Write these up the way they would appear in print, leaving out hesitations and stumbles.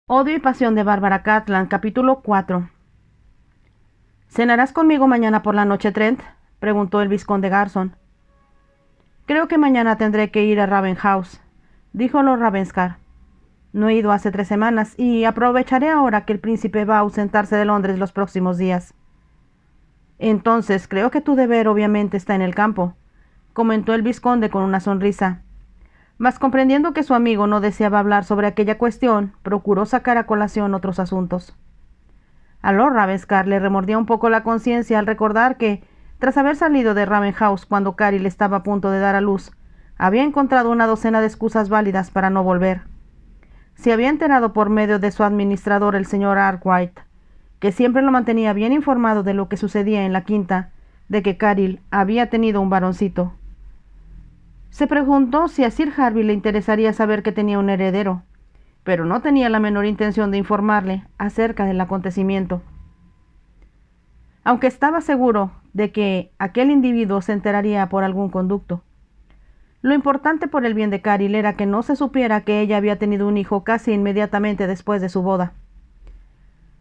Odio y pasión de Bárbara Catlan, capítulo 4. ¿Cenarás conmigo mañana por la noche, Trent?, preguntó el vizconde Garson. Creo que mañana tendré que ir a Ravenshouse, dijo Lord Ravenscar. No he ido hace 3 semanas y aprovecharé ahora que el príncipe va a ausentarse de Londres los próximos días. Entonces creo que tu deber obviamente está en el campo, comentó el vizconde con una sonrisa. Mas comprendiendo que su amigo no deseaba hablar sobre aquella cuestión, procuró sacar a colación otros asuntos. A Lord Ravenscar le remordía un poco la conciencia al recordar que, tras haber salido de Ravenshouse cuando Caril estaba a punto de dar a luz, había encontrado una docena de excusas válidas para no volver. Se había enterado por medio de su administrador, el señor Arkwright, que siempre lo mantenía bien informado de lo que sucedía en la quinta, de que Caril había tenido un varoncito. Se preguntó si a Sir Harvey le interesaría saber que tenía un heredero, pero no tenía la menor intención de informarle acerca del acontecimiento. Aunque estaba seguro de que aquel individuo se enteraría por algún conducto. Lo importante por el bien de Caril era que no se supiera que ella había tenido un hijo casi inmediatamente después de su boda.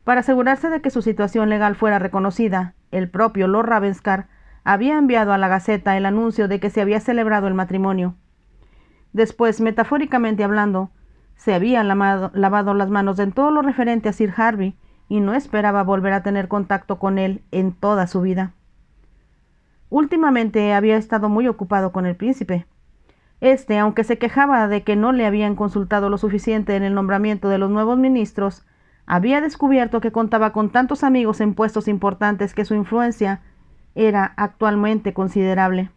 Para asegurarse de que su situación legal fuera reconocida, el propio Lord Ravenscar había enviado a la Gaceta el anuncio de que se había celebrado el matrimonio. Después, metafóricamente hablando, se había lavado las manos en todo lo referente a Sir Harvey y no esperaba volver a tener contacto con él en toda su vida. Últimamente había estado muy ocupado con el príncipe. Aunque se quejaba de que no le habían consultado lo suficiente en el nombramiento de los nuevos ministros, había descubierto que contaba con tantos amigos en puestos importantes que su influencia era actualmente considerable.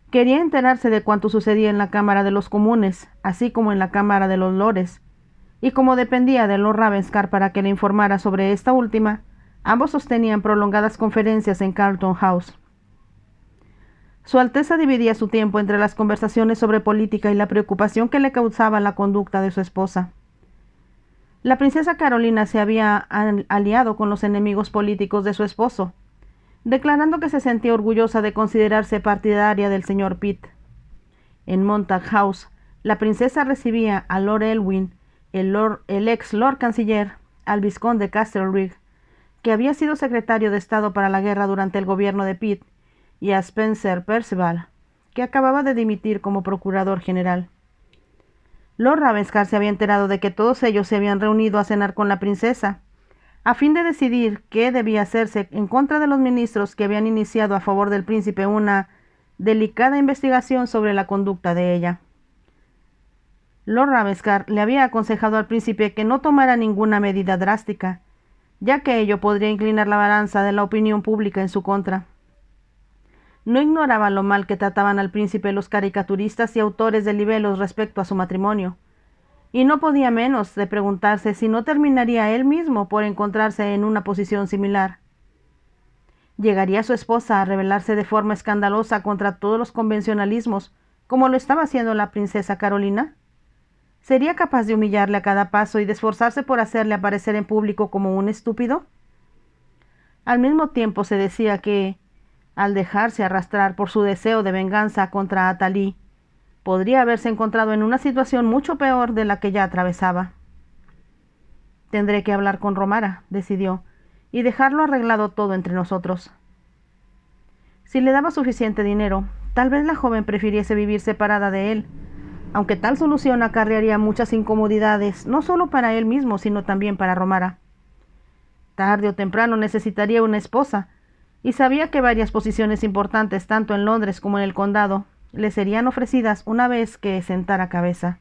Quería enterarse de cuánto sucedía en la Cámara de los Comunes, así como en la Cámara de los Lores, y como dependía de Lord Ravenscar para que le informara sobre esta última, ambos sostenían prolongadas conferencias en Carlton House. Su Alteza dividía su tiempo entre las conversaciones sobre política y la preocupación que le causaba la conducta de su esposa. La princesa Carolina se había aliado con los enemigos políticos de su esposo, declarando que se sentía orgullosa de considerarse partidaria del señor Pitt. En Montague House, la princesa recibía a Lord Elwyn, el ex Lord Canciller, al vizconde Castlereagh, que había sido secretario de Estado para la guerra durante el gobierno de Pitt, y a Spencer Perceval, que acababa de dimitir como procurador general. Lord Ravenscar se había enterado de que todos ellos se habían reunido a cenar con la princesa, a fin de decidir qué debía hacerse en contra de los ministros que habían iniciado a favor del príncipe una delicada investigación sobre la conducta de ella. Lord Ravenscar le había aconsejado al príncipe que no tomara ninguna medida drástica, ya que ello podría inclinar la balanza de la opinión pública en su contra. No ignoraba lo mal que trataban al príncipe los caricaturistas y autores de libelos respecto a su matrimonio, y no podía menos de preguntarse si no terminaría él mismo por encontrarse en una posición similar. ¿Llegaría su esposa a rebelarse de forma escandalosa contra todos los convencionalismos, como lo estaba haciendo la princesa Carolina? ¿Sería capaz de humillarle a cada paso y de esforzarse por hacerle aparecer en público como un estúpido? Al mismo tiempo se decía que, al dejarse arrastrar por su deseo de venganza contra Athalie, podría haberse encontrado en una situación mucho peor de la que ya atravesaba. Tendré que hablar con Romara, decidió, y dejarlo arreglado todo entre nosotros. Si le daba suficiente dinero, tal vez la joven prefiriese vivir separada de él, aunque tal solución acarrearía muchas incomodidades, no solo para él mismo, sino también para Romara. Tarde o temprano necesitaría una esposa, y sabía que varias posiciones importantes, tanto en Londres como en el condado, le serían ofrecidas una vez que sentara cabeza.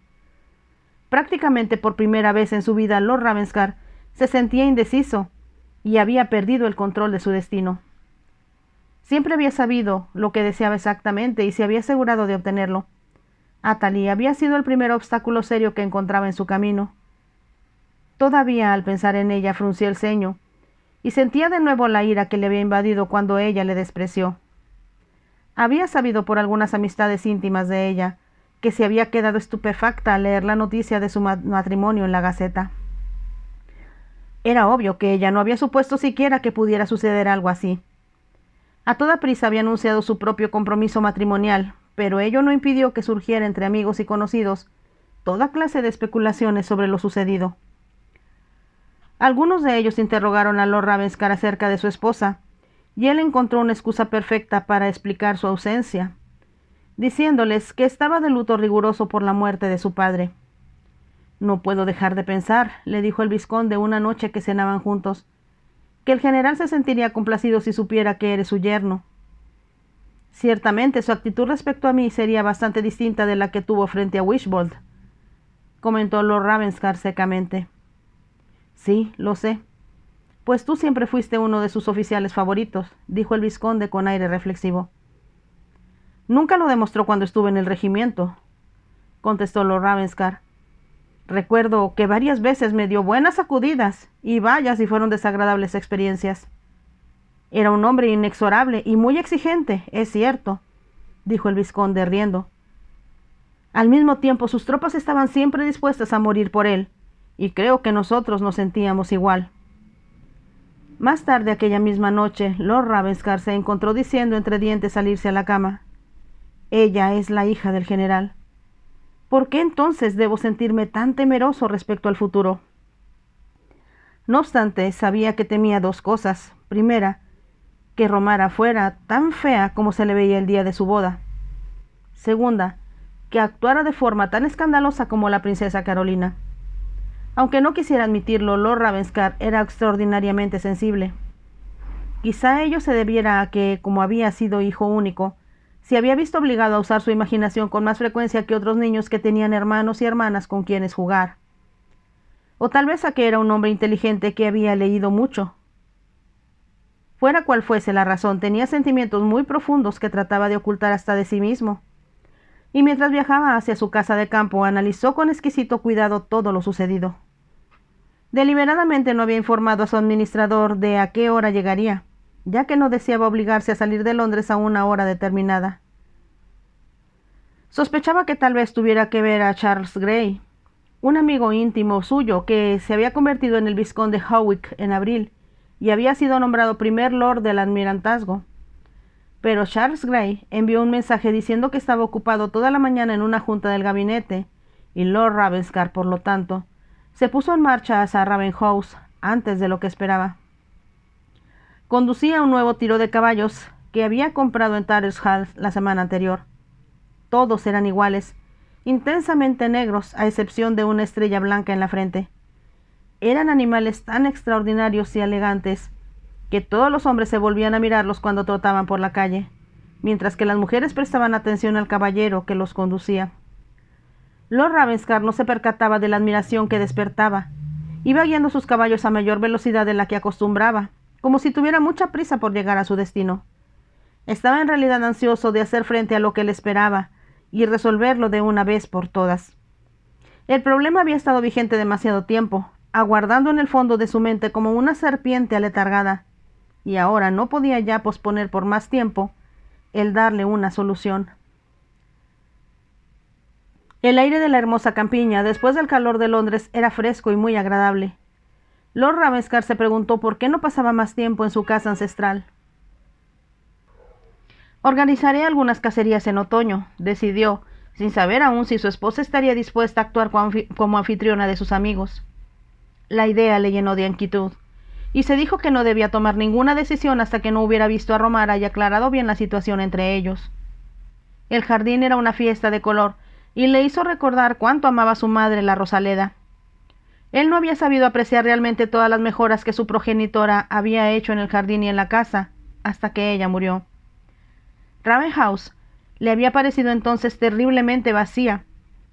Prácticamente por primera vez en su vida, Lord Ravenscar se sentía indeciso y había perdido el control de su destino. Siempre había sabido lo que deseaba exactamente y se había asegurado de obtenerlo. Athalie había sido el primer obstáculo serio que encontraba en su camino. Todavía al pensar en ella fruncía el ceño y sentía de nuevo la ira que le había invadido cuando ella le despreció. Había sabido por algunas amistades íntimas de ella que se había quedado estupefacta al leer la noticia de su matrimonio en la Gaceta. Era obvio que ella no había supuesto siquiera que pudiera suceder algo así. A toda prisa había anunciado su propio compromiso matrimonial, pero ello no impidió que surgiera entre amigos y conocidos toda clase de especulaciones sobre lo sucedido. Algunos de ellos interrogaron a Lord Ravenscar acerca de su esposa, y él encontró una excusa perfecta para explicar su ausencia, diciéndoles que estaba de luto riguroso por la muerte de su padre. «No puedo dejar de pensar», le dijo el vizconde una noche que cenaban juntos, «que el general se sentiría complacido si supiera que eres su yerno. Ciertamente su actitud respecto a mí sería bastante distinta de la que tuvo frente a Wishbold», comentó Lord Ravenscar secamente. «Sí, lo sé. Pues tú siempre fuiste uno de sus oficiales favoritos», dijo el vizconde con aire reflexivo. «Nunca lo demostró cuando estuve en el regimiento», contestó Lord Ravenscar. «Recuerdo que varias veces me dio buenas sacudidas, y vaya si fueron desagradables experiencias. Era un hombre inexorable y muy exigente, es cierto», dijo el vizconde riendo. «Al mismo tiempo sus tropas estaban siempre dispuestas a morir por él, y creo que nosotros nos sentíamos igual». Más tarde aquella misma noche, Lord Ravenscar se encontró diciendo entre dientes al irse a la cama: «Ella es la hija del general. ¿Por qué entonces debo sentirme tan temeroso respecto al futuro?». No obstante, sabía que temía dos cosas. Primera, que Romara fuera tan fea como se le veía el día de su boda. Segunda, que actuara de forma tan escandalosa como la princesa Carolina. Aunque no quisiera admitirlo, Lord Ravenscar era extraordinariamente sensible. Quizá ello se debiera a que, como había sido hijo único, se había visto obligado a usar su imaginación con más frecuencia que otros niños que tenían hermanos y hermanas con quienes jugar. O tal vez a que era un hombre inteligente que había leído mucho. Fuera cual fuese la razón, tenía sentimientos muy profundos que trataba de ocultar hasta de sí mismo. Y mientras viajaba hacia su casa de campo, analizó con exquisito cuidado todo lo sucedido. Deliberadamente no había informado a su administrador de a qué hora llegaría, ya que no deseaba obligarse a salir de Londres a una hora determinada. Sospechaba que tal vez tuviera que ver a Charles Grey, un amigo íntimo suyo que se había convertido en el vizconde Howick en abril y había sido nombrado primer lord del almirantazgo. Pero Charles Grey envió un mensaje diciendo que estaba ocupado toda la mañana en una junta del gabinete, y Lord Ravenscar, por lo tanto, se puso en marcha hacia Ravenhouse antes de lo que esperaba. Conducía un nuevo tiro de caballos que había comprado en Tattersall la semana anterior. Todos eran iguales, intensamente negros, a excepción de una estrella blanca en la frente. Eran animales tan extraordinarios y elegantes que todos los hombres se volvían a mirarlos cuando trotaban por la calle, mientras que las mujeres prestaban atención al caballero que los conducía. Lord Ravenscar no se percataba de la admiración que despertaba. Iba guiando sus caballos a mayor velocidad de la que acostumbraba, como si tuviera mucha prisa por llegar a su destino. Estaba en realidad ansioso de hacer frente a lo que le esperaba y resolverlo de una vez por todas. El problema había estado vigente demasiado tiempo, aguardando en el fondo de su mente como una serpiente aletargada, y ahora no podía ya posponer por más tiempo el darle una solución. El aire de la hermosa campiña, después del calor de Londres, era fresco y muy agradable. Lord Ravenscar se preguntó por qué no pasaba más tiempo en su casa ancestral. «Organizaré algunas cacerías en otoño», decidió, sin saber aún si su esposa estaría dispuesta a actuar como anfitriona de sus amigos. La idea le llenó de inquietud, y se dijo que no debía tomar ninguna decisión hasta que no hubiera visto a Romara y aclarado bien la situación entre ellos. El jardín era una fiesta de color, y le hizo recordar cuánto amaba a su madre, la Rosaleda. Él no había sabido apreciar realmente todas las mejoras que su progenitora había hecho en el jardín y en la casa, hasta que ella murió. Ravenhouse le había parecido entonces terriblemente vacía,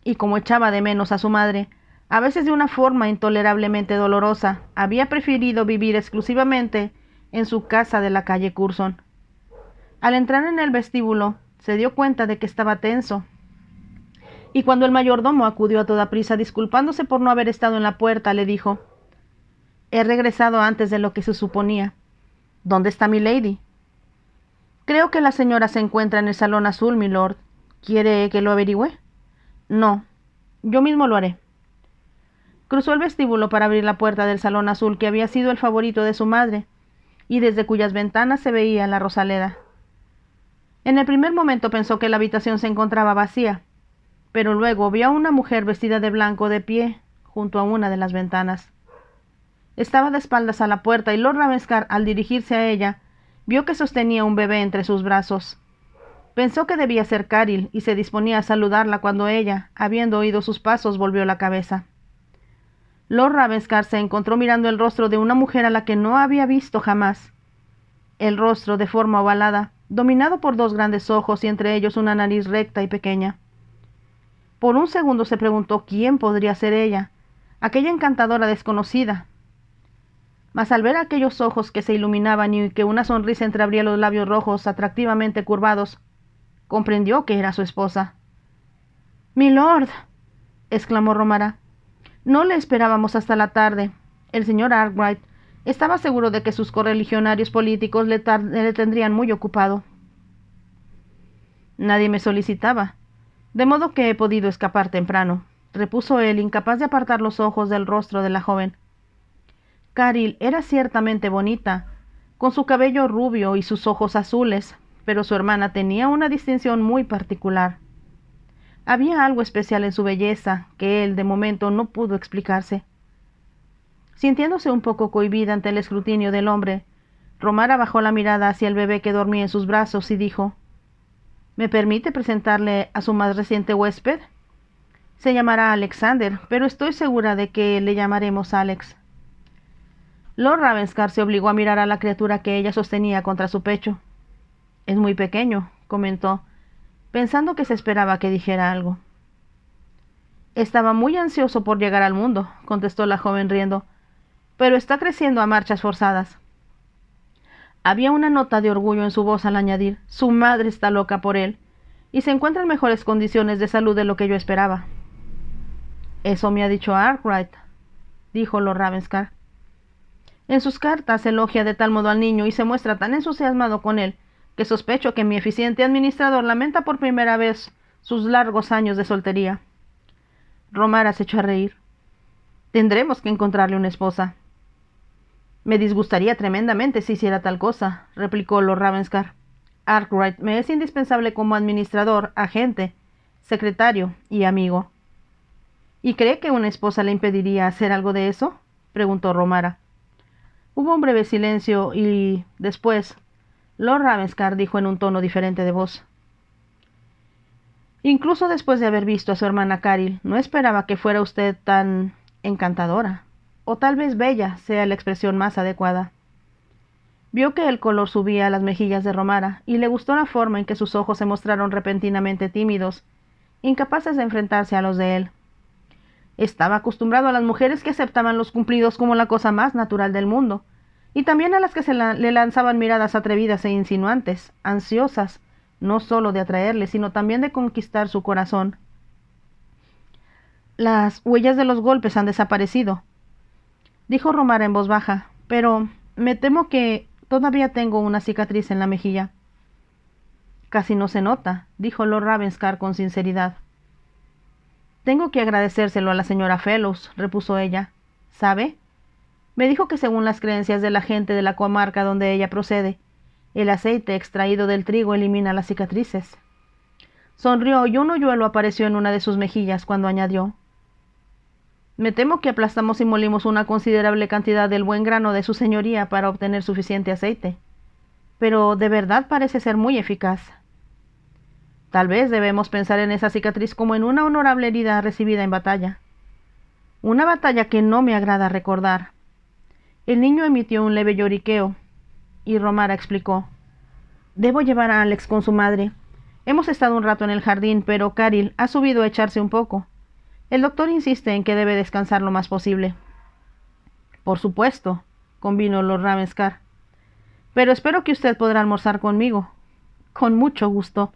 y como echaba de menos a su madre, a veces de una forma intolerablemente dolorosa, había preferido vivir exclusivamente en su casa de la calle Curzon. Al entrar en el vestíbulo, se dio cuenta de que estaba tenso, y cuando el mayordomo acudió a toda prisa disculpándose por no haber estado en la puerta, le dijo: «He regresado antes de lo que se suponía. ¿Dónde está mi lady?» «Creo que la señora se encuentra en el salón azul, milord. ¿Quiere que lo averigüe?» «No, yo mismo lo haré». Cruzó el vestíbulo para abrir la puerta del salón azul que había sido el favorito de su madre, y desde cuyas ventanas se veía la Rosaleda. En el primer momento pensó que la habitación se encontraba vacía, pero luego vio a una mujer vestida de blanco de pie junto a una de las ventanas. Estaba de espaldas a la puerta y Lord Ravenscar, al dirigirse a ella, vio que sostenía un bebé entre sus brazos. Pensó que debía ser Caril y se disponía a saludarla cuando ella, habiendo oído sus pasos, volvió la cabeza. Lord Ravenscar se encontró mirando el rostro de una mujer a la que no había visto jamás. El rostro, de forma ovalada, dominado por dos grandes ojos y entre ellos una nariz recta y pequeña. Por un segundo se preguntó quién podría ser ella, aquella encantadora desconocida. Mas al ver aquellos ojos que se iluminaban y que una sonrisa entreabría los labios rojos atractivamente curvados, comprendió que era su esposa. «¡Milord!», exclamó Romara. «No le esperábamos hasta la tarde. El señor Arkwright estaba seguro de que sus correligionarios políticos le tendrían muy ocupado». «Nadie me solicitaba, de modo que he podido escapar temprano», repuso él, incapaz de apartar los ojos del rostro de la joven. Caril era ciertamente bonita, con su cabello rubio y sus ojos azules, pero su hermana tenía una distinción muy particular. Había algo especial en su belleza que él, de momento, no pudo explicarse. Sintiéndose un poco cohibida ante el escrutinio del hombre, Romara bajó la mirada hacia el bebé que dormía en sus brazos y dijo: «¿Me permite presentarle a su más reciente huésped? Se llamará Alexander, pero estoy segura de que le llamaremos Alex». Lord Ravenscar se obligó a mirar a la criatura que ella sostenía contra su pecho. «Es muy pequeño», comentó, pensando que se esperaba que dijera algo. «Estaba muy ansioso por llegar al mundo», contestó la joven riendo, «pero está creciendo a marchas forzadas». Había una nota de orgullo en su voz al añadir: «Su madre está loca por él, y se encuentra en mejores condiciones de salud de lo que yo esperaba». «Eso me ha dicho Arkwright», dijo Lord Ravenscar. «En sus cartas elogia de tal modo al niño y se muestra tan entusiasmado con él, que sospecho que mi eficiente administrador lamenta por primera vez sus largos años de soltería». Romara se echó a reír. «Tendremos que encontrarle una esposa». «Me disgustaría tremendamente si hiciera tal cosa», replicó Lord Ravenscar. «Arkwright me es indispensable como administrador, agente, secretario y amigo». «¿Y cree que una esposa le impediría hacer algo de eso?», preguntó Romara. Hubo un breve silencio y, después, Lord Ravenscar dijo en un tono diferente de voz: «Incluso después de haber visto a su hermana Caril, no esperaba que fuera usted tan encantadora, o tal vez bella sea la expresión más adecuada». Vio que el color subía a las mejillas de Romara, y le gustó la forma en que sus ojos se mostraron repentinamente tímidos, incapaces de enfrentarse a los de él. Estaba acostumbrado a las mujeres que aceptaban los cumplidos como la cosa más natural del mundo, y también a las que le lanzaban miradas atrevidas e insinuantes, ansiosas, no solo de atraerle, sino también de conquistar su corazón. «Las huellas de los golpes han desaparecido», dijo Romara en voz baja, «pero me temo que todavía tengo una cicatriz en la mejilla». «Casi no se nota», dijo Lord Ravenscar con sinceridad. «Tengo que agradecérselo a la señora Fellows», repuso ella. «¿Sabe? Me dijo que según las creencias de la gente de la comarca donde ella procede, el aceite extraído del trigo elimina las cicatrices». Sonrió y un hoyuelo apareció en una de sus mejillas cuando añadió: «Me temo que aplastamos y molimos una considerable cantidad del buen grano de su señoría para obtener suficiente aceite, pero de verdad parece ser muy eficaz». «Tal vez debemos pensar en esa cicatriz como en una honorable herida recibida en batalla. Una batalla que no me agrada recordar». El niño emitió un leve lloriqueo, y Romara explicó: «Debo llevar a Alex con su madre. Hemos estado un rato en el jardín, pero Caril ha subido a echarse un poco. El doctor insiste en que debe descansar lo más posible». «Por supuesto», convino Lord Ravenscar. «Pero espero que usted podrá almorzar conmigo». «Con mucho gusto».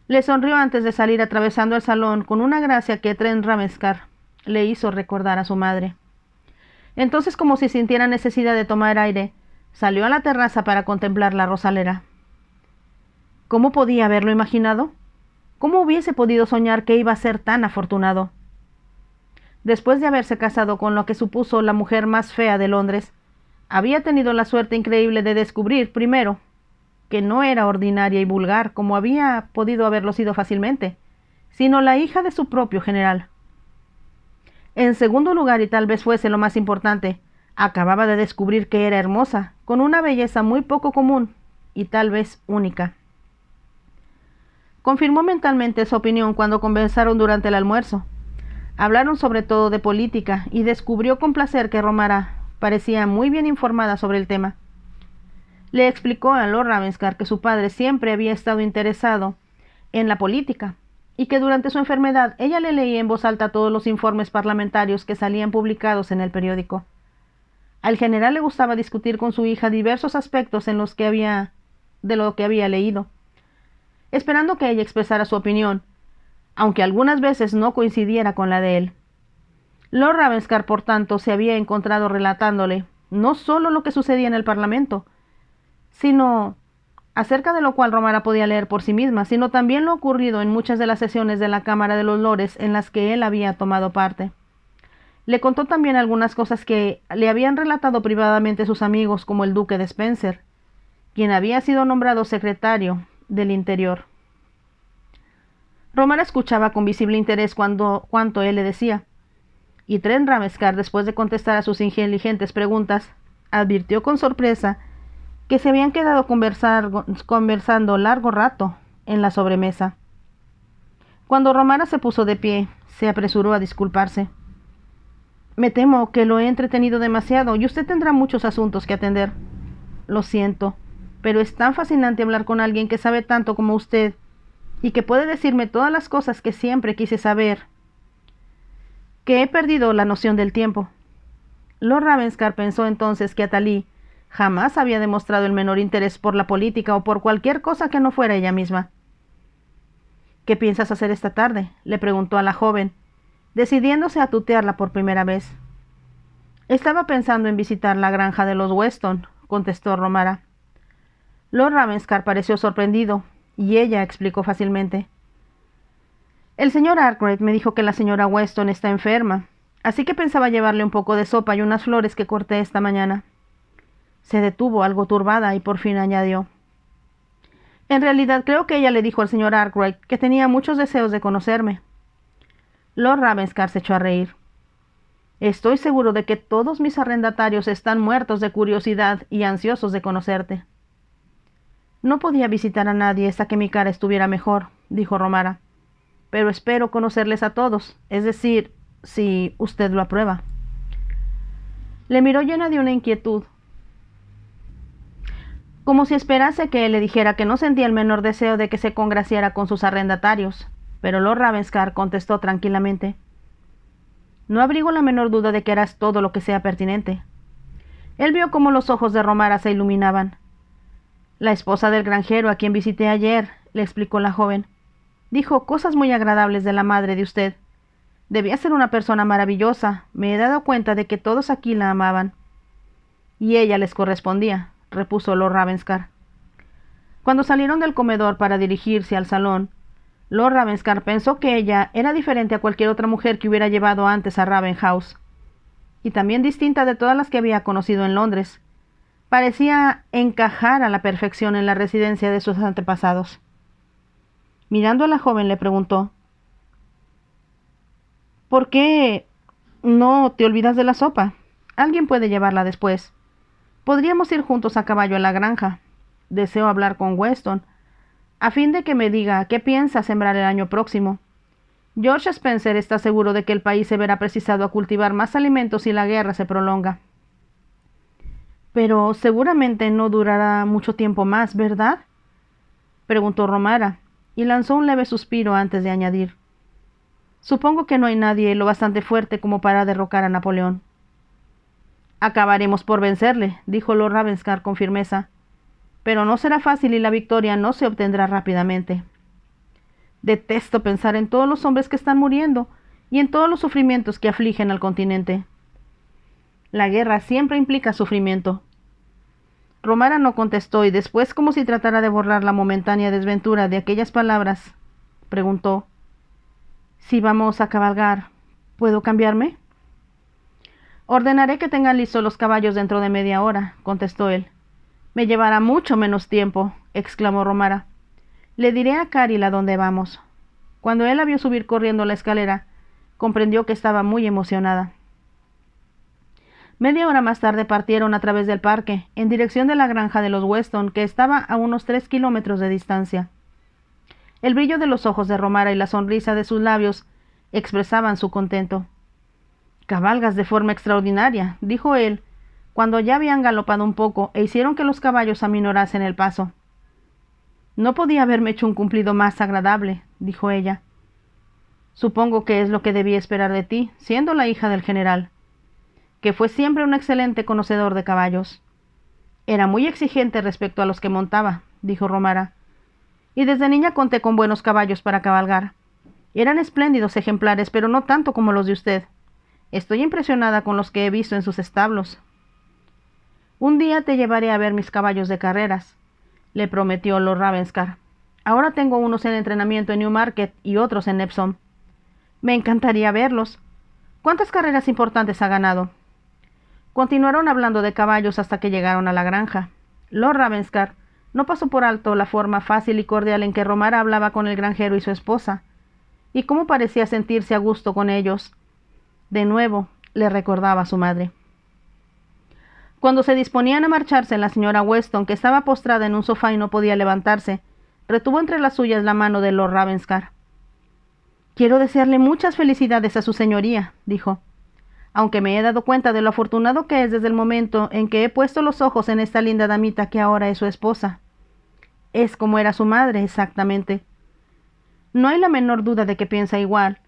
Le sonrió antes de salir atravesando el salón con una gracia que Trent Ravenscar le hizo recordar a su madre. Entonces, como si sintiera necesidad de tomar aire, salió a la terraza para contemplar la rosalera. ¿Cómo podía haberlo imaginado? ¿Cómo hubiese podido soñar que iba a ser tan afortunado? Después de haberse casado con lo que supuso la mujer más fea de Londres, había tenido la suerte increíble de descubrir, primero, que no era ordinaria y vulgar como había podido haberlo sido fácilmente, sino la hija de su propio general. En segundo lugar, y tal vez fuese lo más importante, Acababa de descubrir que era hermosa, con una belleza muy poco común y tal vez única. Confirmó mentalmente esa opinión cuando conversaron durante el almuerzo. Hablaron sobre todo de política y descubrió con placer que Romara parecía muy bien informada sobre el tema. Le explicó a Lord Ravenscar que su padre siempre había estado interesado en la política y que durante su enfermedad ella le leía en voz alta todos los informes parlamentarios que salían publicados en el periódico. Al general le gustaba discutir con su hija diversos aspectos de lo que había leído, esperando que ella expresara su opinión, aunque algunas veces no coincidiera con la de él. Lord Ravenscar, por tanto, se había encontrado relatándole no solo lo que sucedía en el Parlamento, sino acerca de lo cual Romara podía leer por sí misma, sino también lo ocurrido en muchas de las sesiones de la Cámara de los Lores en las que él había tomado parte. Le contó también algunas cosas que le habían relatado privadamente sus amigos, como el duque de Spencer, quien había sido nombrado secretario del Interior. Romara escuchaba con visible interés cuanto él le decía, y Trent Ravenscar, después de contestar a sus inteligentes preguntas, advirtió con sorpresa que se habían quedado conversando largo rato en la sobremesa. Cuando Romara se puso de pie, se apresuró a disculparse. Me temo que lo he entretenido demasiado y usted tendrá muchos asuntos que atender. Lo siento, pero es tan fascinante hablar con alguien que sabe tanto como usted y que puede decirme todas las cosas que siempre quise saber, que he perdido la noción del tiempo. Lord Ravenscar pensó entonces que Athalie jamás había demostrado el menor interés por la política o por cualquier cosa que no fuera ella misma. ¿Qué piensas hacer esta tarde?, le preguntó a la joven, decidiéndose a tutearla por primera vez. Estaba pensando en visitar la granja de los Weston, contestó Romara. Lord Ravenscar pareció sorprendido, y ella explicó fácilmente. El señor Arkwright me dijo que la señora Weston está enferma, así que pensaba llevarle un poco de sopa y unas flores que corté esta mañana. Se detuvo algo turbada y por fin añadió. En realidad creo que ella le dijo al señor Arkwright que tenía muchos deseos de conocerme. Lord Ravenscar se echó a reír. Estoy seguro de que todos mis arrendatarios están muertos de curiosidad y ansiosos de conocerte. No podía visitar a nadie hasta que mi cara estuviera mejor, dijo Romara, pero espero conocerles a todos, es decir, si usted lo aprueba. Le miró llena de una inquietud, como si esperase que él le dijera que no sentía el menor deseo de que se congraciara con sus arrendatarios, pero Lord Ravenscar contestó tranquilamente. No abrigo la menor duda de que harás todo lo que sea pertinente. Él vio cómo los ojos de Romara se iluminaban. La esposa del granjero a quien visité ayer, le explicó la joven, dijo cosas muy agradables de la madre de usted. Debía ser una persona maravillosa. Me he dado cuenta de que todos aquí la amaban. Y ella les correspondía, repuso Lord Ravenscar. Cuando salieron del comedor para dirigirse al salón, Lord Ravenscar pensó que ella era diferente a cualquier otra mujer que hubiera llevado antes a Raven House, y también distinta de todas las que había conocido en Londres. Parecía encajar a la perfección en la residencia de sus antepasados. Mirando a la joven le preguntó, ¿por qué no te olvidas de la sopa? Alguien puede llevarla después. Podríamos ir juntos a caballo a la granja. Deseo hablar con Weston, a fin de que me diga qué piensa sembrar el año próximo. George Spencer está seguro de que el país se verá precisado a cultivar más alimentos si la guerra se prolonga. Pero seguramente no durará mucho tiempo más, ¿verdad?, preguntó Romara, y lanzó un leve suspiro antes de añadir. Supongo que no hay nadie lo bastante fuerte como para derrocar a Napoleón. Acabaremos por vencerle, dijo Lord Ravenscar con firmeza, pero no será fácil y la victoria no se obtendrá rápidamente. Detesto pensar en todos los hombres que están muriendo y en todos los sufrimientos que afligen al continente. La guerra siempre implica sufrimiento. Romara no contestó y después, como si tratara de borrar la momentánea desventura de aquellas palabras, preguntó, «Si vamos a cabalgar, ¿puedo cambiarme?» «Ordenaré que tengan listos los caballos dentro de media hora», contestó él. «Me llevará mucho menos tiempo», exclamó Romara. «Le diré a Caril a dónde vamos». Cuando él la vio subir corriendo la escalera, comprendió que estaba muy emocionada. Media hora más tarde partieron a través del parque, en dirección de la granja de los Weston, que estaba a unos 3 kilómetros de distancia. El brillo de los ojos de Romara y la sonrisa de sus labios expresaban su contento. «Cabalgas de forma extraordinaria», dijo él, cuando ya habían galopado un poco e hicieron que los caballos aminorasen el paso. «No podía haberme hecho un cumplido más agradable», dijo ella. «Supongo que es lo que debí esperar de ti, siendo la hija del general, que fue siempre un excelente conocedor de caballos». «Era muy exigente respecto a los que montaba», dijo Romara, «y desde niña conté con buenos caballos para cabalgar. Eran espléndidos ejemplares, pero no tanto como los de usted. Estoy impresionada con los que he visto en sus establos». «Un día te llevaré a ver mis caballos de carreras», le prometió Lord Ravenscar. «Ahora tengo unos en entrenamiento en Newmarket y otros en Epsom. Me encantaría verlos. ¿Cuántas carreras importantes ha ganado?» Continuaron hablando de caballos hasta que llegaron a la granja. Lord Ravenscar no pasó por alto la forma fácil y cordial en que Romara hablaba con el granjero y su esposa, y cómo parecía sentirse a gusto con ellos. De nuevo le recordaba a su madre. Cuando se disponían a marcharse, la señora Weston, que estaba postrada en un sofá y no podía levantarse, retuvo entre las suyas la mano de Lord Ravenscar. «Quiero desearle muchas felicidades a su señoría», dijo, «aunque me he dado cuenta de lo afortunado que es desde el momento en que he puesto los ojos en esta linda damita que ahora es su esposa. Es como era su madre, exactamente. No hay la menor duda de que piensa igual,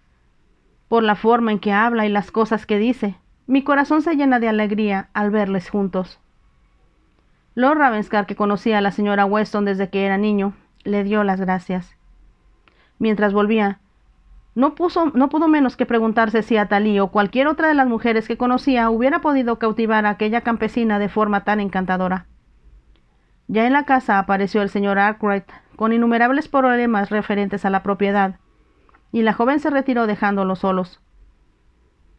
por la forma en que habla y las cosas que dice. Mi corazón se llena de alegría al verles juntos». Lord Ravenscar, que conocía a la señora Weston desde que era niño, le dio las gracias. Mientras volvía, no pudo menos que preguntarse si Athalie o cualquier otra de las mujeres que conocía hubiera podido cautivar a aquella campesina de forma tan encantadora. Ya en la casa apareció el señor Arkwright, con innumerables problemas referentes a la propiedad, y la joven se retiró dejándolos solos.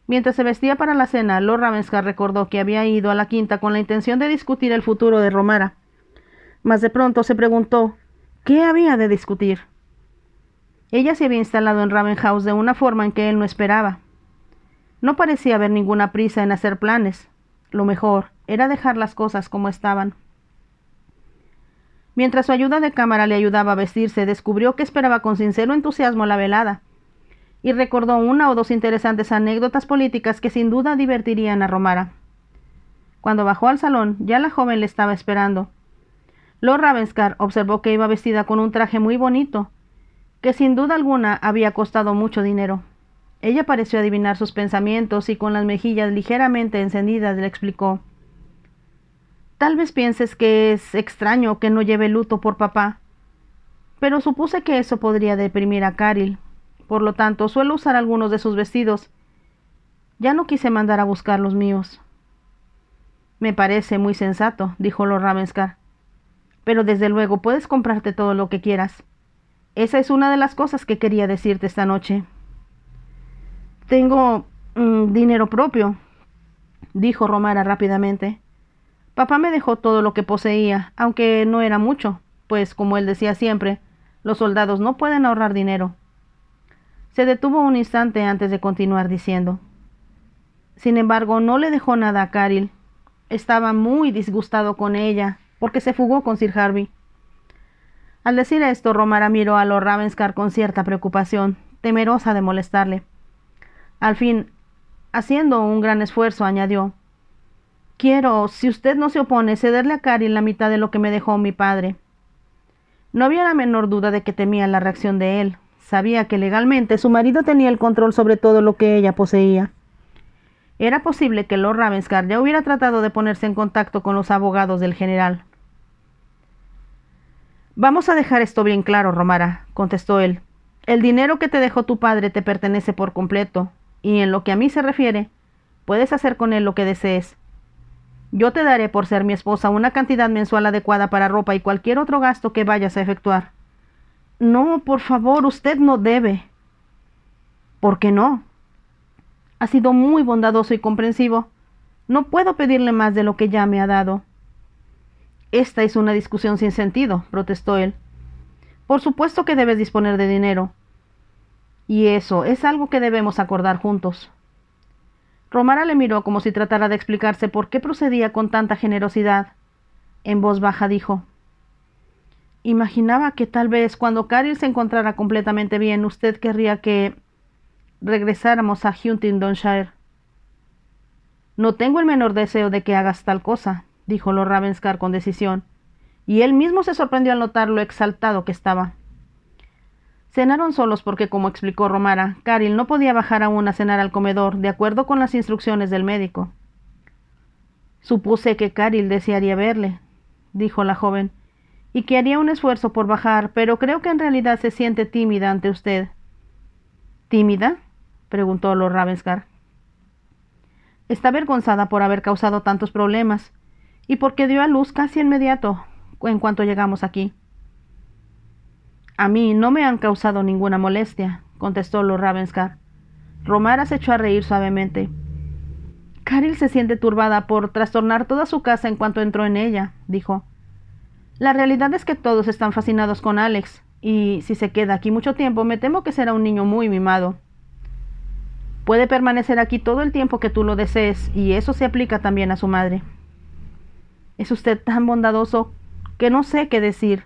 Mientras se vestía para la cena, Lord Ravenscar recordó que había ido a la quinta con la intención de discutir el futuro de Romara, mas de pronto se preguntó ¿qué había de discutir? Ella se había instalado en Raven House de una forma en que él no esperaba. No parecía haber ninguna prisa en hacer planes. Lo mejor era dejar las cosas como estaban. Mientras su ayuda de cámara le ayudaba a vestirse, descubrió que esperaba con sincero entusiasmo la velada, y recordó una o dos interesantes anécdotas políticas que sin duda divertirían a Romara. Cuando bajó al salón, ya la joven le estaba esperando. Lord Ravenscar observó que iba vestida con un traje muy bonito, que sin duda alguna había costado mucho dinero. Ella pareció adivinar sus pensamientos y con las mejillas ligeramente encendidas le explicó: «Tal vez pienses que es extraño que no lleve luto por papá, pero supuse que eso podría deprimir a Caril. Por lo tanto, suelo usar algunos de sus vestidos. Ya no quise mandar a buscar los míos». «Me parece muy sensato», dijo Lord Ravenscar, «pero desde luego puedes comprarte todo lo que quieras. Esa es una de las cosas que quería decirte esta noche». «Tengo dinero propio», dijo Romara rápidamente. «Papá me dejó todo lo que poseía, aunque no era mucho, pues, como él decía siempre, los soldados no pueden ahorrar dinero». Se detuvo un instante antes de continuar diciendo: «Sin embargo, no le dejó nada a Caril. Estaba muy disgustado con ella, porque se fugó con Sir Harvey». Al decir esto, Romara miró a Lord Ravenscar con cierta preocupación, temerosa de molestarle. Al fin, haciendo un gran esfuerzo, añadió: «Quiero, si usted no se opone, cederle a Caril la mitad de lo que me dejó mi padre». No había la menor duda de que temía la reacción de él. Sabía que legalmente su marido tenía el control sobre todo lo que ella poseía. Era posible que Lord Ravenscar ya hubiera tratado de ponerse en contacto con los abogados del general. «Vamos a dejar esto bien claro, Romara», contestó él. «El dinero que te dejó tu padre te pertenece por completo, y en lo que a mí se refiere, puedes hacer con él lo que desees. Yo te daré por ser mi esposa una cantidad mensual adecuada para ropa y cualquier otro gasto que vayas a efectuar». «No, por favor, usted no debe». «¿Por qué no? Ha sido muy bondadoso y comprensivo. No puedo pedirle más de lo que ya me ha dado». «Esta es una discusión sin sentido», protestó él. «Por supuesto que debes disponer de dinero. Y eso es algo que debemos acordar juntos». Romara le miró como si tratara de explicarse por qué procedía con tanta generosidad. En voz baja dijo: imaginaba que tal vez cuando Caril se encontrara completamente bien, usted querría que regresáramos a Huntingdonshire. No tengo el menor deseo de que hagas tal cosa, dijo Lord Ravenscar con decisión, y él mismo se sorprendió al notar lo exaltado que estaba. Cenaron solos porque, como explicó Romara, Caril no podía bajar aún a cenar al comedor, de acuerdo con las instrucciones del médico. Supuse que Caril desearía verle, dijo la joven, y que haría un esfuerzo por bajar, pero creo que en realidad se siente tímida ante usted. ¿Tímida?, preguntó Lord Ravenscar. Está avergonzada por haber causado tantos problemas, y porque dio a luz casi inmediato, en cuanto llegamos aquí. A mí no me han causado ninguna molestia, contestó Lord Ravenscar. Romara se echó a reír suavemente. Caril se siente turbada por trastornar toda su casa en cuanto entró en ella, dijo. La realidad es que todos están fascinados con Alex, y si se queda aquí mucho tiempo, me temo que será un niño muy mimado. Puede permanecer aquí todo el tiempo que tú lo desees, y eso se aplica también a su madre. Es usted tan bondadoso que no sé qué decir,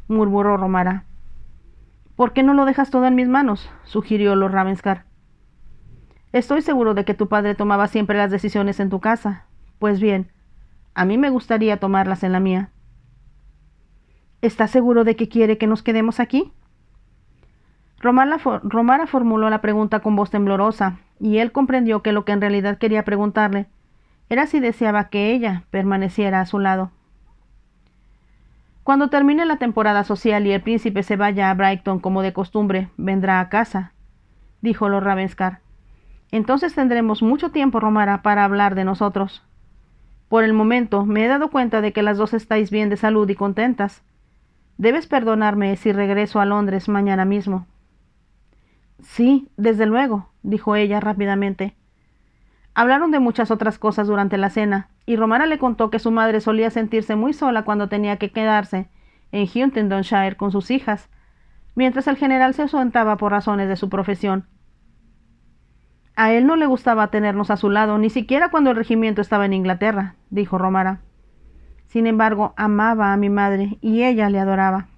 murmuró Romara. ¿Por qué no lo dejas todo en mis manos?, sugirió Lord Ravenscar. Estoy seguro de que tu padre tomaba siempre las decisiones en tu casa. Pues bien, a mí me gustaría tomarlas en la mía. ¿Estás seguro de que quiere que nos quedemos aquí? Romara formuló la pregunta con voz temblorosa, y él comprendió que lo que en realidad quería preguntarle era si deseaba que ella permaneciera a su lado. Cuando termine la temporada social y el príncipe se vaya a Brighton como de costumbre, vendrá a casa, dijo Lord Ravenscar. Entonces tendremos mucho tiempo, Romara, para hablar de nosotros. Por el momento me he dado cuenta de que las dos estáis bien de salud y contentas. Debes perdonarme si regreso a Londres mañana mismo. Sí, desde luego, dijo ella rápidamente. Hablaron de muchas otras cosas durante la cena, y Romara le contó que su madre solía sentirse muy sola cuando tenía que quedarse en Huntingdonshire con sus hijas, mientras el general se ausentaba por razones de su profesión. A él no le gustaba tenernos a su lado, ni siquiera cuando el regimiento estaba en Inglaterra, dijo Romara. Sin embargo, amaba a mi madre, y ella le adoraba.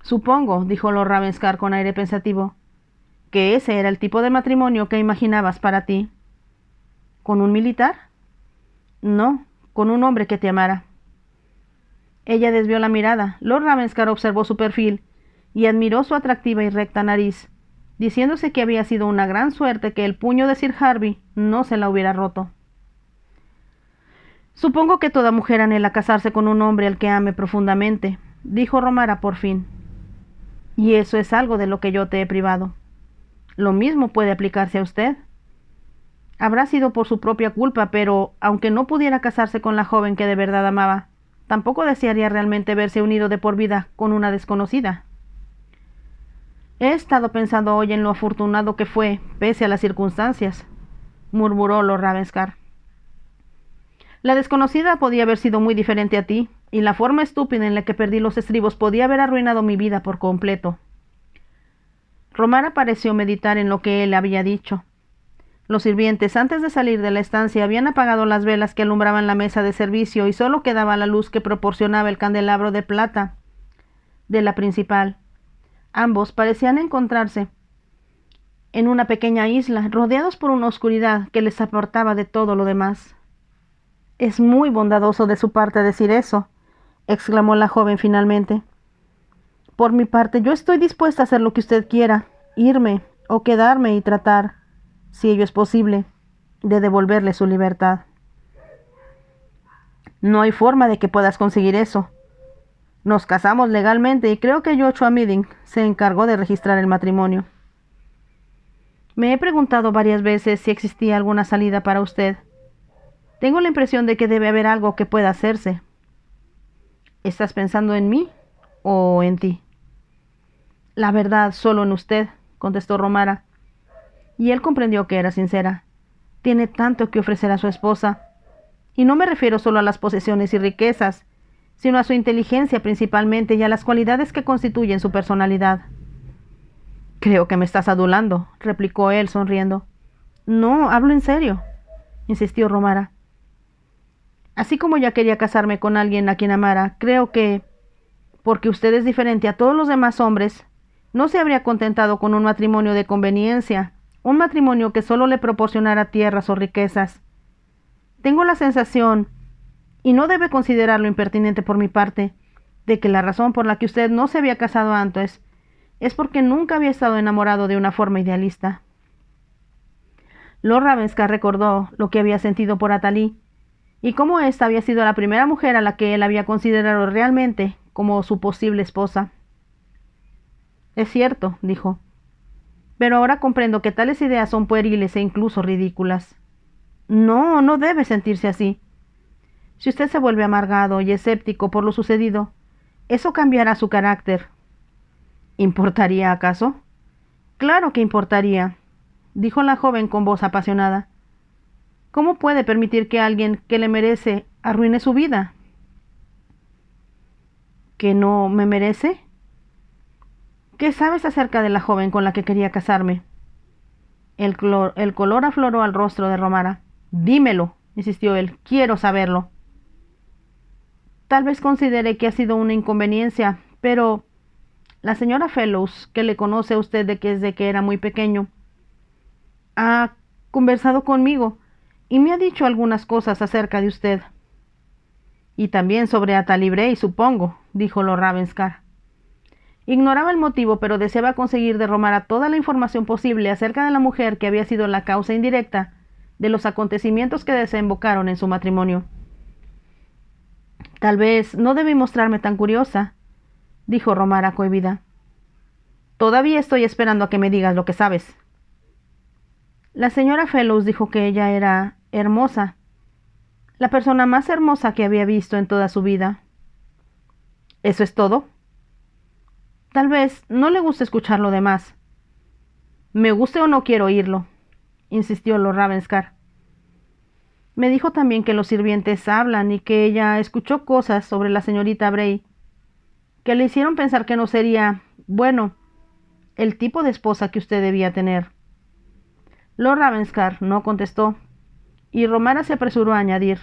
Supongo, dijo Lord Ravenscar con aire pensativo, que ese era el tipo de matrimonio que imaginabas para ti. ¿Con un militar? No, con un hombre que te amara. Ella desvió la mirada. Lord Ravenscar observó su perfil y admiró su atractiva y recta nariz, diciéndose que había sido una gran suerte que el puño de Sir Harvey no se la hubiera roto. Supongo que toda mujer anhela casarse con un hombre al que ame profundamente, dijo Romara por fin. Y eso es algo de lo que yo te he privado. Lo mismo puede aplicarse a usted. Habrá sido por su propia culpa, pero aunque no pudiera casarse con la joven que de verdad amaba, tampoco desearía realmente verse unido de por vida con una desconocida. He estado pensando hoy en lo afortunado que fue, pese a las circunstancias, murmuró Lord Ravenscar. La desconocida podía haber sido muy diferente a ti, y la forma estúpida en la que perdí los estribos podía haber arruinado mi vida por completo. Romara pareció meditar en lo que él había dicho. Los sirvientes, antes de salir de la estancia, habían apagado las velas que alumbraban la mesa de servicio y solo quedaba la luz que proporcionaba el candelabro de plata de la principal. Ambos parecían encontrarse en una pequeña isla, rodeados por una oscuridad que les apartaba de todo lo demás. Es muy bondadoso de su parte decir eso, exclamó la joven finalmente. Por mi parte, yo estoy dispuesta a hacer lo que usted quiera, irme o quedarme y tratar, si ello es posible, de devolverle su libertad. No hay forma de que puedas conseguir eso. Nos casamos legalmente y creo que Joshua Meading se encargó de registrar el matrimonio. Me he preguntado varias veces si existía alguna salida para usted. Tengo la impresión de que debe haber algo que pueda hacerse. ¿Estás pensando en mí o en ti? La verdad, solo en usted, contestó Romara. Y él comprendió que era sincera. Tiene tanto que ofrecer a su esposa. Y no me refiero solo a las posesiones y riquezas, sino a su inteligencia principalmente y a las cualidades que constituyen su personalidad. Creo que me estás adulando, replicó él sonriendo. No, hablo en serio, insistió Romara. Así como ya quería casarme con alguien a quien amara, creo que, porque usted es diferente a todos los demás hombres, no se habría contentado con un matrimonio de conveniencia, un matrimonio que solo le proporcionara tierras o riquezas. Tengo la sensación, y no debe considerarlo impertinente por mi parte, de que la razón por la que usted no se había casado antes es porque nunca había estado enamorado de una forma idealista. Lord Ravenscar recordó lo que había sentido por Athalie, y cómo ésta había sido la primera mujer a la que él había considerado realmente como su posible esposa. Es cierto, dijo, pero ahora comprendo que tales ideas son pueriles e incluso ridículas. No, no debe sentirse así. Si usted se vuelve amargado y escéptico por lo sucedido, eso cambiará su carácter. ¿Importaría acaso? Claro que importaría, dijo la joven con voz apasionada. ¿Cómo puede permitir que alguien que le merece arruine su vida? ¿Que no me merece? ¿Qué sabes acerca de la joven con la que quería casarme? El color afloró al rostro de Romara. Dímelo, insistió él, quiero saberlo. Tal vez considere que ha sido una inconveniencia, pero la señora Fellows, que le conoce a usted desde que era muy pequeño, ha conversado conmigo y me ha dicho algunas cosas acerca de usted. Y también sobre Athalie Bray, supongo, dijo Lord Ravenscar. Ignoraba el motivo, pero deseaba conseguir de Romara toda la información posible acerca de la mujer que había sido la causa indirecta de los acontecimientos que desembocaron en su matrimonio. Tal vez no debí mostrarme tan curiosa, dijo Romara cohibida. Todavía estoy esperando a que me digas lo que sabes. La señora Fellows dijo que ella era hermosa, la persona más hermosa que había visto en toda su vida. ¿Eso es todo? Tal vez no le guste escuchar lo demás. Me guste o no quiero oírlo, insistió Lord Ravenscar. Me dijo también que los sirvientes hablan y que ella escuchó cosas sobre la señorita Bray que le hicieron pensar que no sería, bueno, el tipo de esposa que usted debía tener. Lord Ravenscar no contestó, y Romara se apresuró a añadir: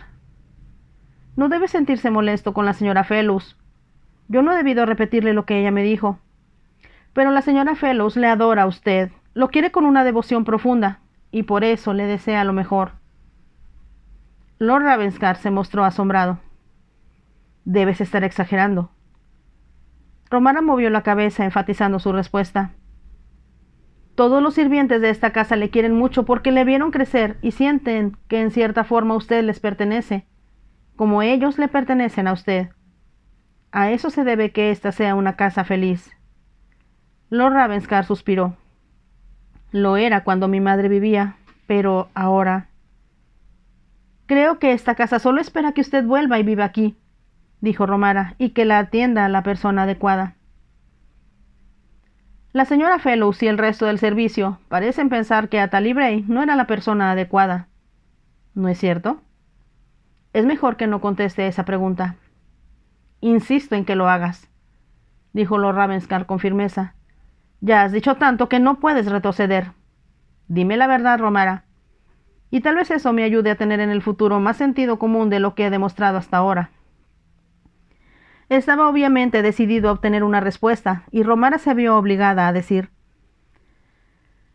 No debe sentirse molesto con la señora Fellows. Yo no he debido repetirle lo que ella me dijo. Pero la señora Fellows le adora a usted, lo quiere con una devoción profunda, y por eso le desea lo mejor. Lord Ravenscar se mostró asombrado. Debes estar exagerando. Romara movió la cabeza, enfatizando su respuesta. Todos los sirvientes de esta casa le quieren mucho porque le vieron crecer y sienten que en cierta forma a usted les pertenece, como ellos le pertenecen a usted. A eso se debe que esta sea una casa feliz. Lord Ravenscar suspiró. Lo era cuando mi madre vivía, pero ahora... Creo que esta casa solo espera que usted vuelva y viva aquí, dijo Romara, y que la atienda a la persona adecuada. La señora Fellows y el resto del servicio parecen pensar que Athalie Bray no era la persona adecuada. ¿No es cierto? Es mejor que no conteste esa pregunta. Insisto en que lo hagas, dijo Lord Ravenscar con firmeza. Ya has dicho tanto que no puedes retroceder. Dime la verdad, Romara, y tal vez eso me ayude a tener en el futuro más sentido común de lo que he demostrado hasta ahora. Estaba obviamente decidido a obtener una respuesta, y Romara se vio obligada a decir: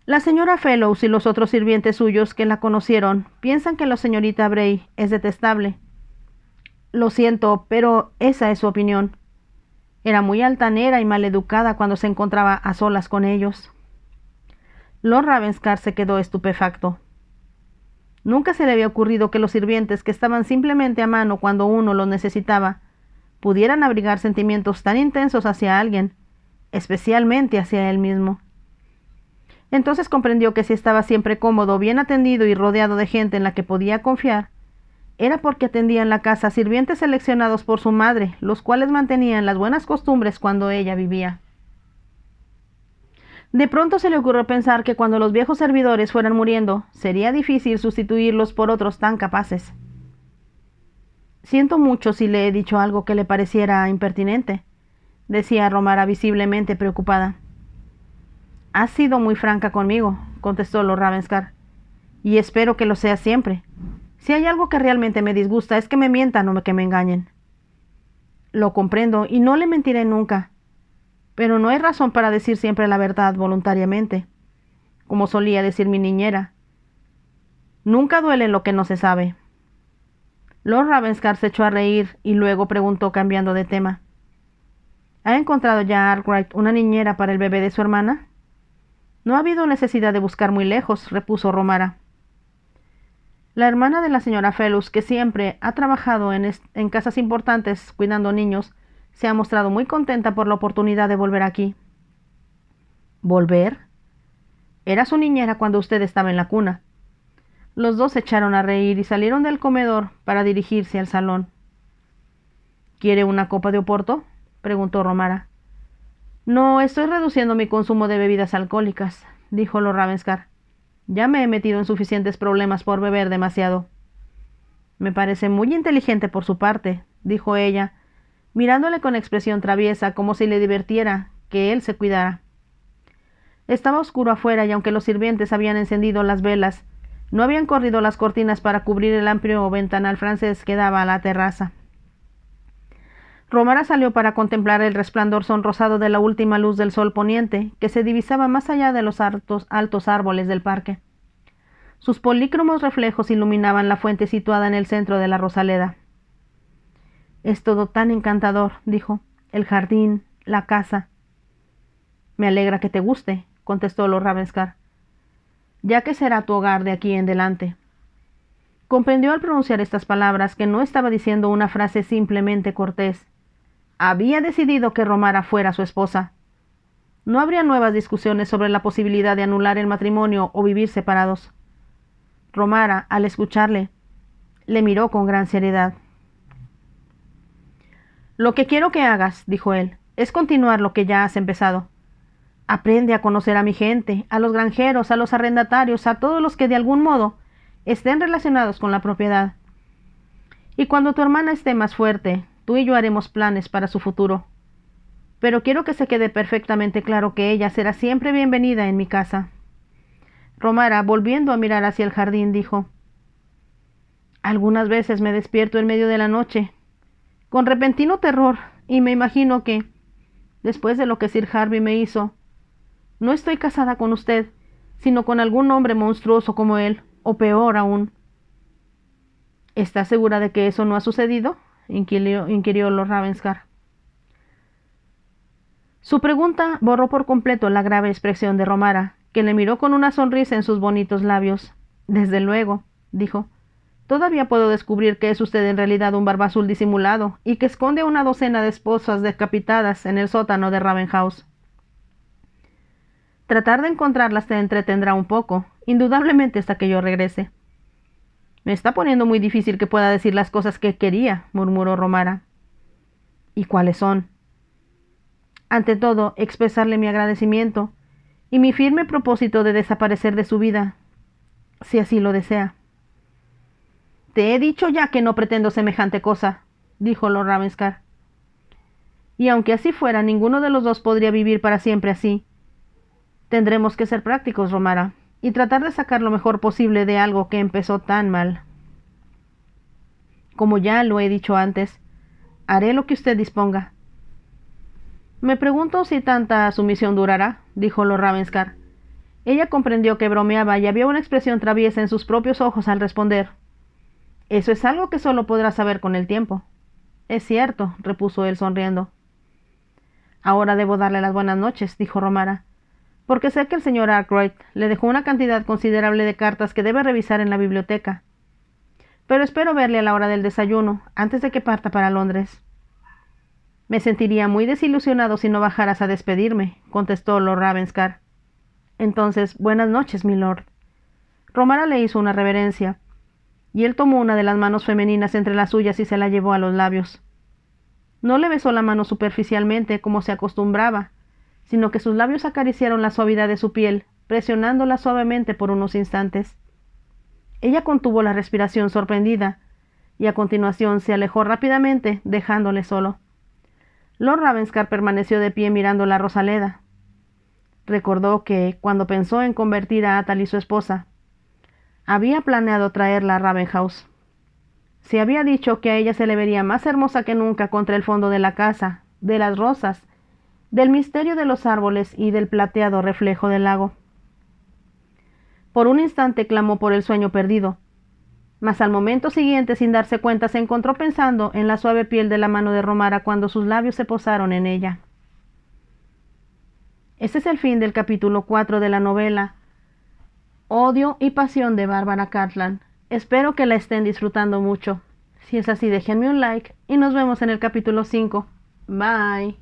La señora Fellows y los otros sirvientes suyos que la conocieron piensan que la señorita Bray es detestable. Lo siento, pero esa es su opinión. Era muy altanera y maleducada cuando se encontraba a solas con ellos. Lord Ravenscar se quedó estupefacto. Nunca se le había ocurrido que los sirvientes que estaban simplemente a mano cuando uno los necesitaba pudieran abrigar sentimientos tan intensos hacia alguien, especialmente hacia él mismo. Entonces comprendió que si estaba siempre cómodo, bien atendido y rodeado de gente en la que podía confiar, era porque atendía en la casa sirvientes seleccionados por su madre, los cuales mantenían las buenas costumbres cuando ella vivía. De pronto se le ocurrió pensar que cuando los viejos servidores fueran muriendo, sería difícil sustituirlos por otros tan capaces. Siento mucho si le he dicho algo que le pareciera impertinente, decía Romara visiblemente preocupada. Has sido muy franca conmigo, contestó Lord Ravenscar, y espero que lo sea siempre. Si hay algo que realmente me disgusta es que me mientan o que me engañen. Lo comprendo y no le mentiré nunca, pero no hay razón para decir siempre la verdad voluntariamente, como solía decir mi niñera. Nunca duele lo que no se sabe. Lord Ravenscar se echó a reír y luego preguntó cambiando de tema. ¿Ha encontrado ya Arkwright una niñera para el bebé de su hermana? No ha habido necesidad de buscar muy lejos, repuso Romara. La hermana de la señora Felus, que siempre ha trabajado en casas importantes cuidando niños, se ha mostrado muy contenta por la oportunidad de volver aquí. ¿Volver? Era su niñera cuando usted estaba en la cuna. Los dos se echaron a reír y salieron del comedor para dirigirse al salón. ¿Quiere una copa de oporto?, preguntó Romara. No, estoy reduciendo mi consumo de bebidas alcohólicas, dijo Lord Ravenscar. Ya me he metido en suficientes problemas por beber demasiado. Me parece muy inteligente por su parte, dijo ella, mirándole con expresión traviesa como si le divirtiera que él se cuidara. Estaba oscuro afuera y aunque los sirvientes habían encendido las velas, no habían corrido las cortinas para cubrir el amplio ventanal francés que daba a la terraza. Romara salió para contemplar el resplandor sonrosado de la última luz del sol poniente, que se divisaba más allá de los altos árboles del parque. Sus polícromos reflejos iluminaban la fuente situada en el centro de la rosaleda. Es todo tan encantador, dijo. El jardín, la casa. Me alegra que te guste, contestó Lord Ravenscar, ya que será tu hogar de aquí en adelante. Comprendió al pronunciar estas palabras que no estaba diciendo una frase simplemente cortés. Había decidido que Romara fuera su esposa. No habría nuevas discusiones sobre la posibilidad de anular el matrimonio o vivir separados. Romara, al escucharle, le miró con gran seriedad. Lo que quiero que hagas, dijo él, es continuar lo que ya has empezado. Aprende a conocer a mi gente, a los granjeros, a los arrendatarios, a todos los que de algún modo estén relacionados con la propiedad. Y cuando tu hermana esté más fuerte, tú y yo haremos planes para su futuro. Pero quiero que se quede perfectamente claro que ella será siempre bienvenida en mi casa. Romara, volviendo a mirar hacia el jardín, dijo: Algunas veces me despierto en medio de la noche, con repentino terror, y me imagino que, después de lo que Sir Harvey me hizo, no estoy casada con usted, sino con algún hombre monstruoso como él, o peor aún. ¿Estás segura de que eso no ha sucedido?, inquirió Lord Ravenscar. Su pregunta borró por completo la grave expresión de Romara, que le miró con una sonrisa en sus bonitos labios. Desde luego, dijo, todavía puedo descubrir que es usted en realidad un barba azul disimulado y que esconde una docena de esposas decapitadas en el sótano de Ravenhouse. Tratar de encontrarlas te entretendrá un poco, indudablemente hasta que yo regrese. Me está poniendo muy difícil que pueda decir las cosas que quería, murmuró Romara. ¿Y cuáles son? Ante todo, expresarle mi agradecimiento y mi firme propósito de desaparecer de su vida, si así lo desea. Te he dicho ya que no pretendo semejante cosa, dijo Lord Ravenscar. Y aunque así fuera, ninguno de los dos podría vivir para siempre así. Tendremos que ser prácticos, Romara, y tratar de sacar lo mejor posible de algo que empezó tan mal. Como ya lo he dicho antes, haré lo que usted disponga. Me pregunto si tanta sumisión durará, dijo Lord Ravenscar. Ella comprendió que bromeaba y había una expresión traviesa en sus propios ojos al responder. Eso es algo que solo podrás saber con el tiempo. Es cierto, repuso él sonriendo. Ahora debo darle las buenas noches, dijo Romara, porque sé que el señor Arkwright le dejó una cantidad considerable de cartas que debe revisar en la biblioteca. Pero espero verle a la hora del desayuno, antes de que parta para Londres. Me sentiría muy desilusionado si no bajaras a despedirme, contestó Lord Ravenscar. Entonces, buenas noches, milord. Romara le hizo una reverencia, y él tomó una de las manos femeninas entre las suyas y se la llevó a los labios. No le besó la mano superficialmente como se acostumbraba, sino que sus labios acariciaron la suavidad de su piel, presionándola suavemente por unos instantes. Ella contuvo la respiración sorprendida, y a continuación se alejó rápidamente, dejándole solo. Lord Ravenscar permaneció de pie mirando la rosaleda. Recordó que, cuando pensó en convertir a Athalie su esposa, había planeado traerla a Ravenhouse. Se había dicho que a ella se le vería más hermosa que nunca contra el fondo de la casa, de las rosas, del misterio de los árboles y del plateado reflejo del lago. Por un instante clamó por el sueño perdido, mas al momento siguiente, sin darse cuenta, se encontró pensando en la suave piel de la mano de Romara cuando sus labios se posaron en ella. Este es el fin del capítulo 4 de la novela Odio y Pasión de Bárbara Cartland. Espero que la estén disfrutando mucho. Si es así, déjenme un like y nos vemos en el capítulo 5. Bye.